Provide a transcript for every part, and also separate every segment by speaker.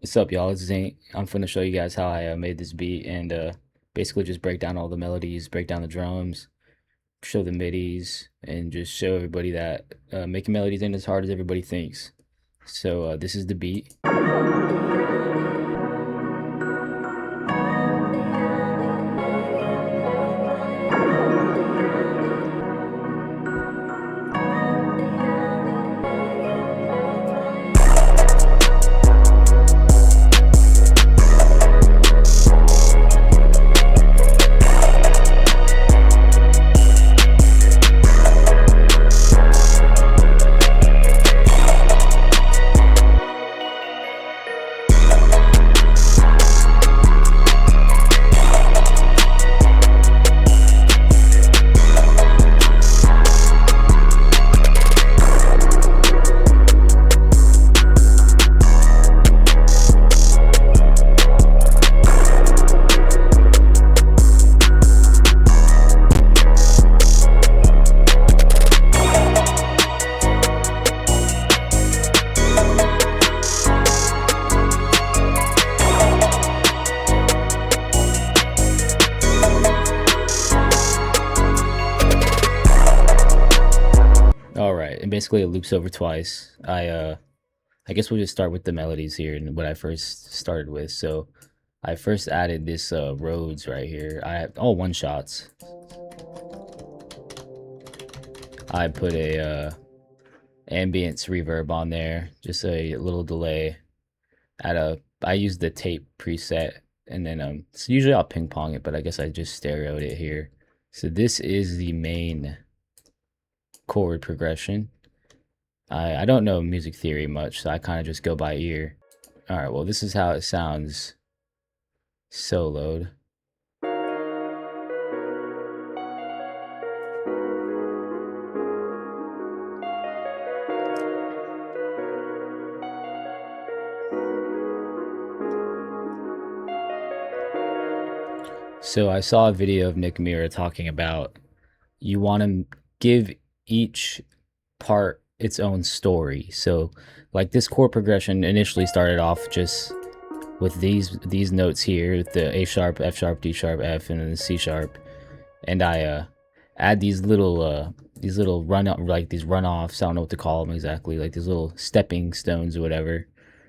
Speaker 1: What's up, y'all? It's Zinc. I'm finna show you guys how I made this beat and basically just break down all the melodies, break down the drums, show the midis, and just show everybody that making melodies ain't as hard as everybody thinks. So this is the beat. All right, and basically it loops over twice. I guess we'll just start with the melodies here and what I first started with. So I first added this Rhodes right here. I have all one shots. I put a ambience reverb on there, just a little delay. I use the tape preset, and then so usually I'll ping pong it, but I guess I just stereoed it here. So this is the main chord progression. I don't know music theory much, so I kind of just go by ear. All right, well, this is how it sounds soloed. So I saw a video of Nick Mira talking about you want to give each part its own story. So like this chord progression initially started off just with these notes here, with the A sharp, F sharp, D sharp, F, and then the C sharp, and I add these little these runoffs. I don't know what to call them exactly, like these little stepping stones or whatever,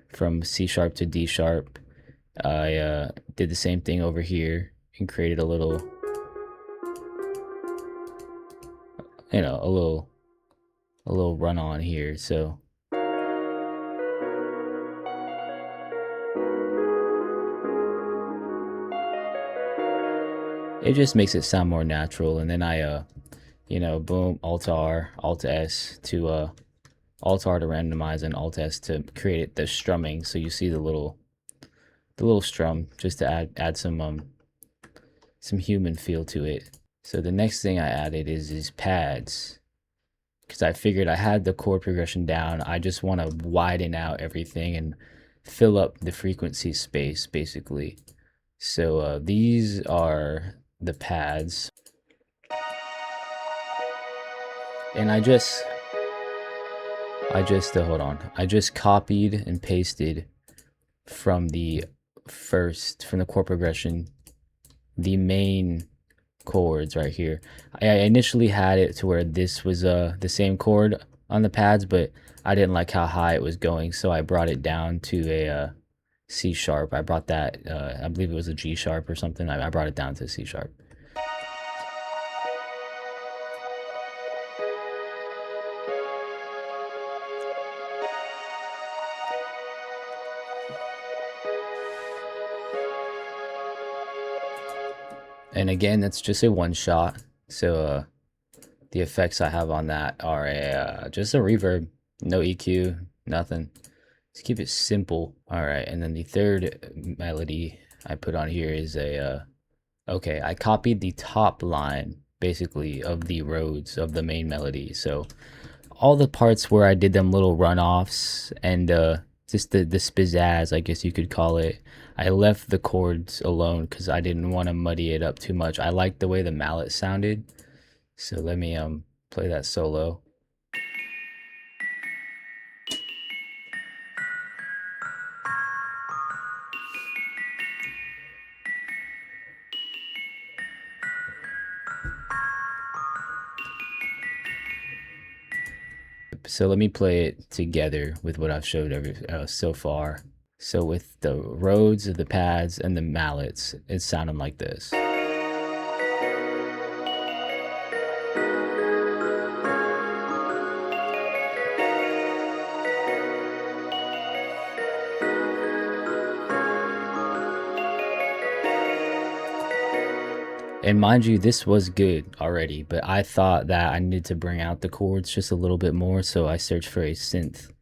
Speaker 1: from C sharp to D sharp. I did the same thing over here and created a little, you know, a little run on here. So it just makes it sound more natural. And then I you know, boom, Alt R, Alt S to Alt R to randomize, and Alt S to create the strumming. So you see the little strum, just to add some human feel to it. So the next thing I added is these pads, because I figured I had the chord progression down. I just want to widen out everything and fill up the frequency space, basically. So these are the pads, and I just hold on. I just copied and pasted from the chord progression the main chords right here. I initially had it to where this was the same chord on the pads, but I didn't like how high it was going, so I brought it down to a C sharp. I brought that, I believe it was a G sharp or something. I brought it down to C sharp. And again, that's just a one shot. So the effects I have on that are just a reverb, no EQ, nothing. Just keep it simple. All right, and then the third melody I put on here is okay, I copied the top line basically of the Rhodes of the main melody. So all the parts where I did them little runoffs and just the spizzazz, I guess you could call it, I left the chords alone because I didn't want to muddy it up too much. I liked the way the mallet sounded. So let me play that solo. So let me play it together with what I've showed so far. So with the Rhodes, the pads, and the mallets, it's sounding like this. And mind you, this was good already, but I thought that I needed to bring out the chords just a little bit more, so I searched for a synth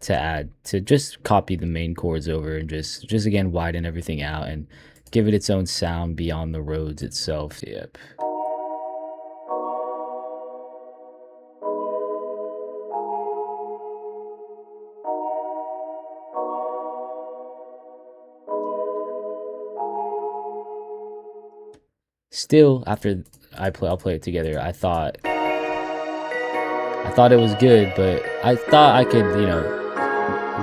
Speaker 1: to add to just copy the main chords over and just again widen everything out and give it its own sound beyond the Rhodes itself. Yep. Still, after I'll play it together. I thought it was good, but I thought I could,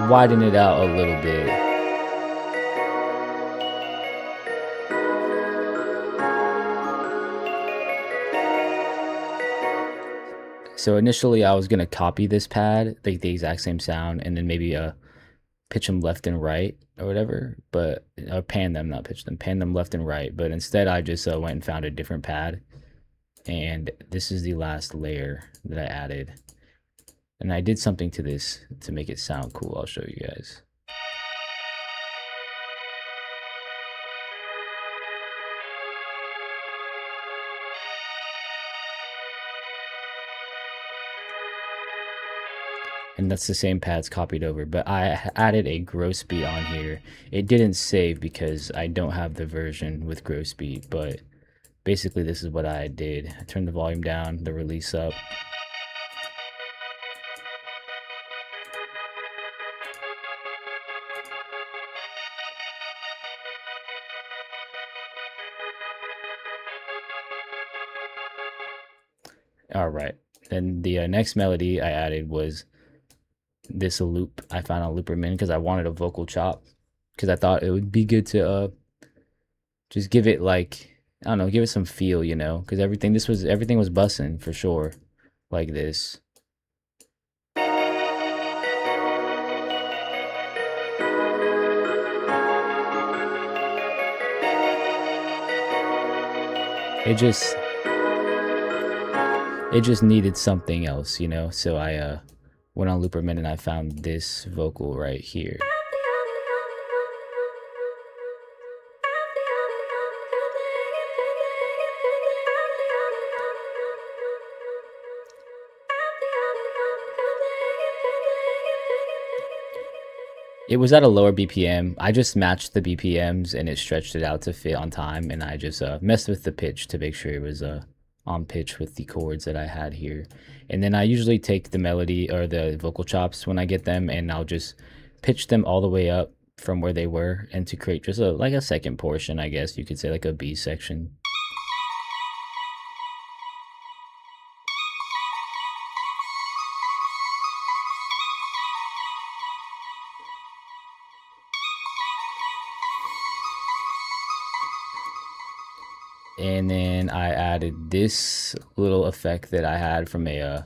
Speaker 1: widen it out a little bit. So initially I was gonna copy this pad, like the exact same sound, and then maybe pitch them left and right or whatever, but or pan them, not pitch them, pan them left and right. But instead I just went and found a different pad, and this is the last layer that I added. And I did something to this to make it sound cool. I'll show you guys. And that's the same pads copied over, but I added a gross beat on here. It didn't save because I don't have the version with gross beat, but basically this is what I did. I turned the volume down, the release up. All right, then the next melody I added was this loop I found on Looperman because I wanted a vocal chop, because I thought it would be good to just give it like, I don't know, give it some feel, because everything was bussing for sure, like this. It just needed something else, so I went on Looperman and I found this vocal right here. It was at a lower BPM. I just matched the BPMs and it stretched it out to fit on time, and I just messed with the pitch to make sure it was on pitch with the chords that I had here. And then I usually take the melody or the vocal chops when I get them, and I'll just pitch them all the way up from where they were, and to create just like a second portion, I guess you could say, like a B section. And then I added this little effect that I had from I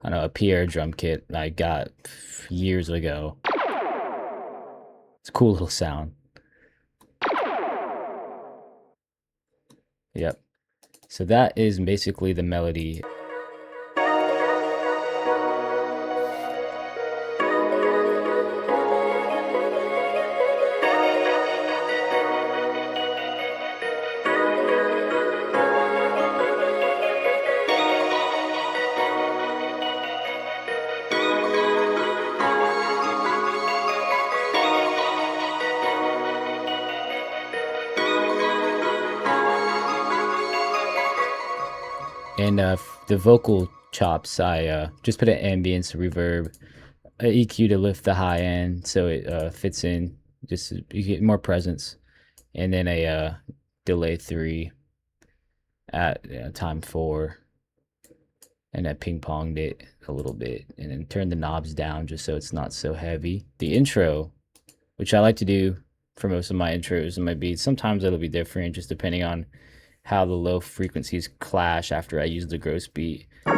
Speaker 1: don't know, a Pierre drum kit I got years ago. It's a cool little sound. Yep. So that is basically the melody. And the vocal chops, I just put an ambience, reverb, an EQ to lift the high end so it fits in, just you get more presence, and then a delay 3 at time 4, and I ping-ponged it a little bit, and then turned the knobs down just so it's not so heavy. The intro, which I like to do for most of my intros and my beats, sometimes it'll be different just depending on how the low frequencies clash after I use the gross beat. But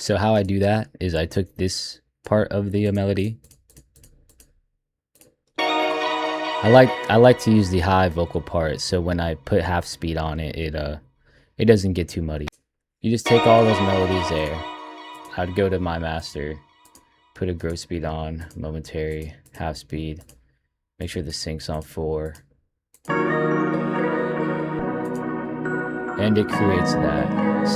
Speaker 1: So how I do that is I took this part of the melody. I like to use the high vocal part, so when I put half speed on it, it doesn't get too muddy. You just take all those melodies there. I'd go to my master, put a growth speed on, momentary, half speed, make sure the sync's on 4. And it creates that.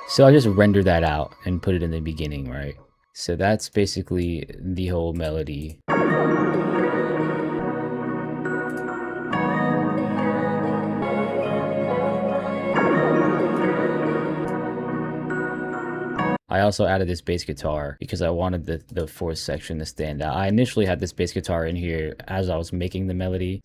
Speaker 1: So I just render that out and put it in the beginning, right? So that's basically the whole melody. I also added this bass guitar because I wanted the fourth section to stand out. I initially had this bass guitar in here as I was making the melody.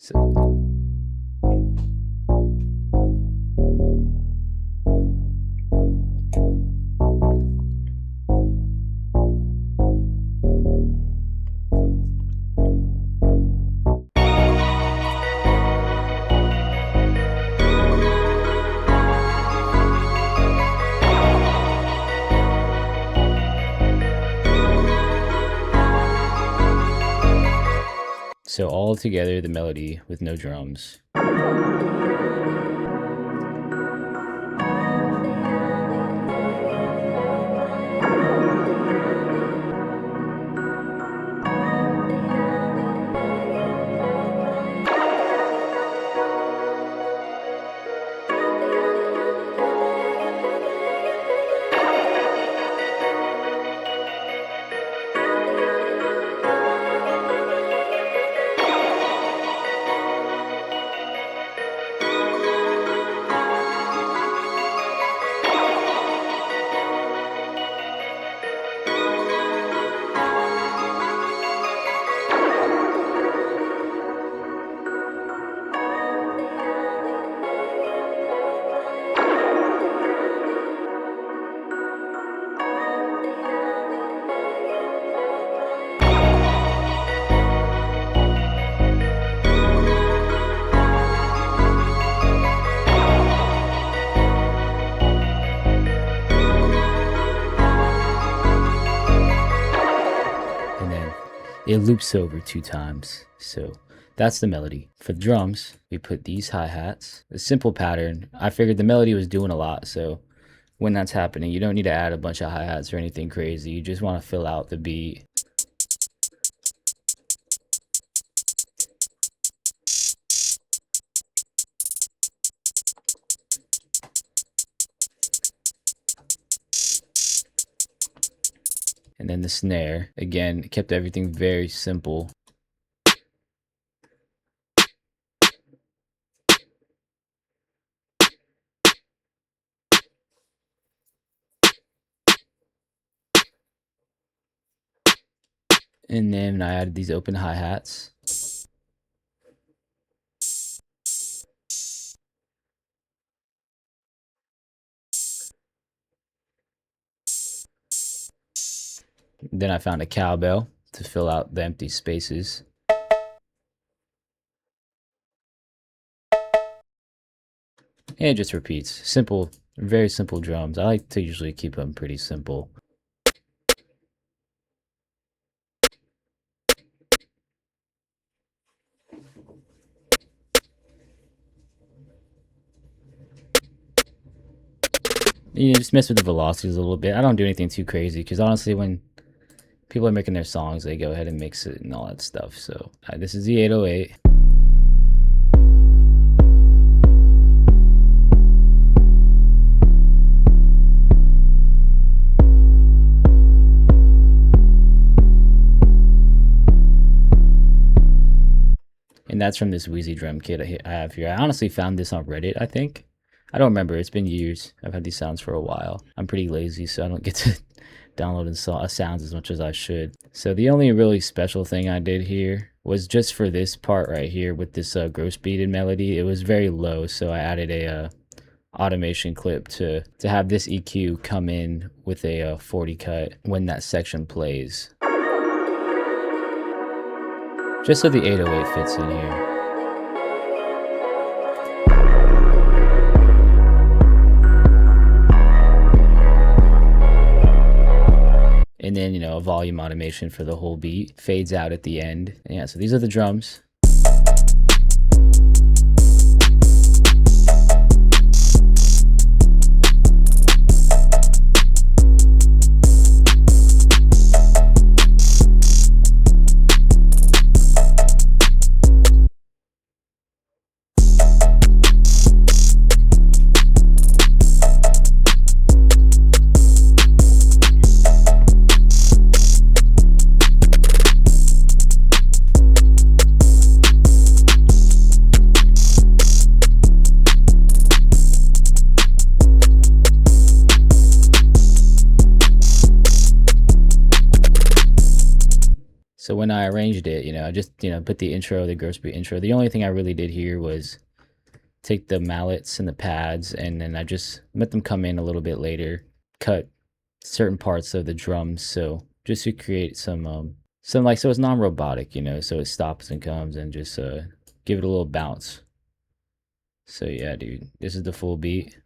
Speaker 1: So all together, the melody with no drums. It loops over 2 times. So that's the melody. For the drums, we put these hi-hats. A simple pattern. I figured the melody was doing a lot, so when that's happening, you don't need to add a bunch of hi-hats or anything crazy. You just want to fill out the beat. And then the snare, again, kept everything very simple. And then I added these open hi-hats. Then I found a cowbell to fill out the empty spaces. And it just repeats. Simple, very simple drums. I like to usually keep them pretty simple. You just mess with the velocities a little bit. I don't do anything too crazy because honestly, when people are making their songs, they go ahead and mix it and all that stuff. So this is the 808. And that's from this Wheezy drum kit I have here. I honestly found this on Reddit, I think. I don't remember. It's been years. I've had these sounds for a while. I'm pretty lazy, so I don't get to download sounds as much as I should. So the only really special thing I did here was just for this part right here with this growth speed and melody. It was very low, so I added a automation clip to have this EQ come in with a 40 cut when that section plays. just so the 808 fits in here. And then, you know, a volume automation for the whole beat. Fades out at the end. And yeah, so these are the drums. So when I arranged it, you know, I just, you know, put the intro, the gross beat intro. The only thing I really did here was take the mallets and the pads, and then I just let them come in a little bit later, cut certain parts of the drums, so just to create some like, so it's non-robotic, you know, so it stops and comes, and just give it a little bounce. So yeah, dude, this is the full beat.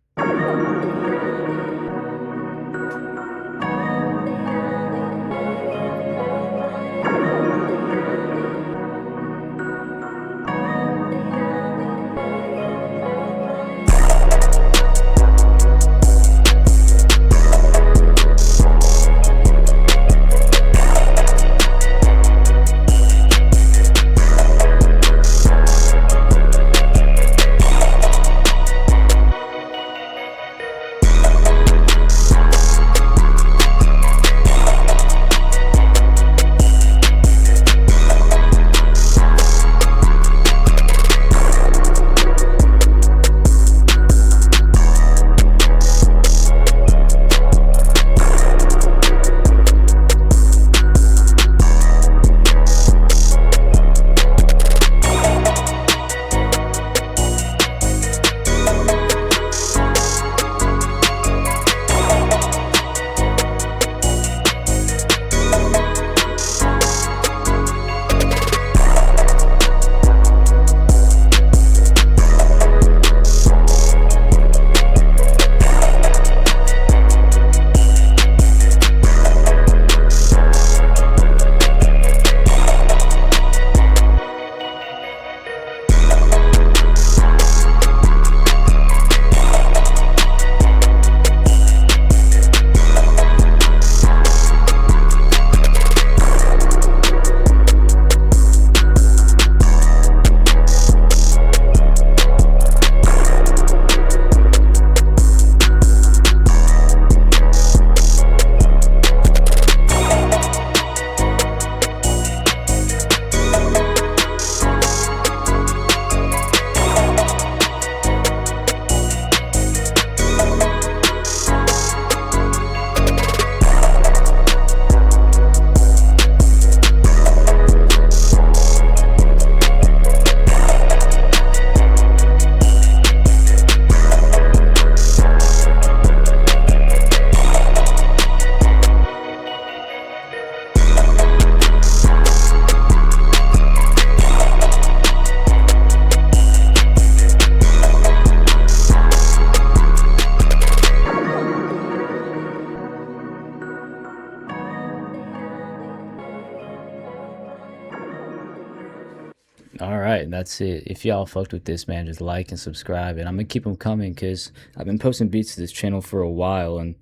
Speaker 1: All right, that's it. If y'all fucked with this, man, just like and subscribe, and I'm gonna keep them coming because I've been posting beats to this channel for a while, and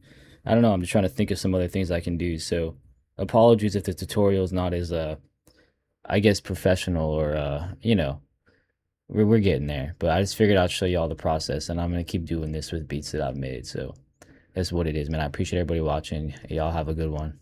Speaker 1: I don't know, I'm just trying to think of some other things I can do. So apologies if the tutorial is not as I guess professional, or you know, we're getting there. But I just figured I'd show you all the process, and I'm gonna keep doing this with beats that I've made. So that's what it is, man. I appreciate everybody watching. Y'all have a good one.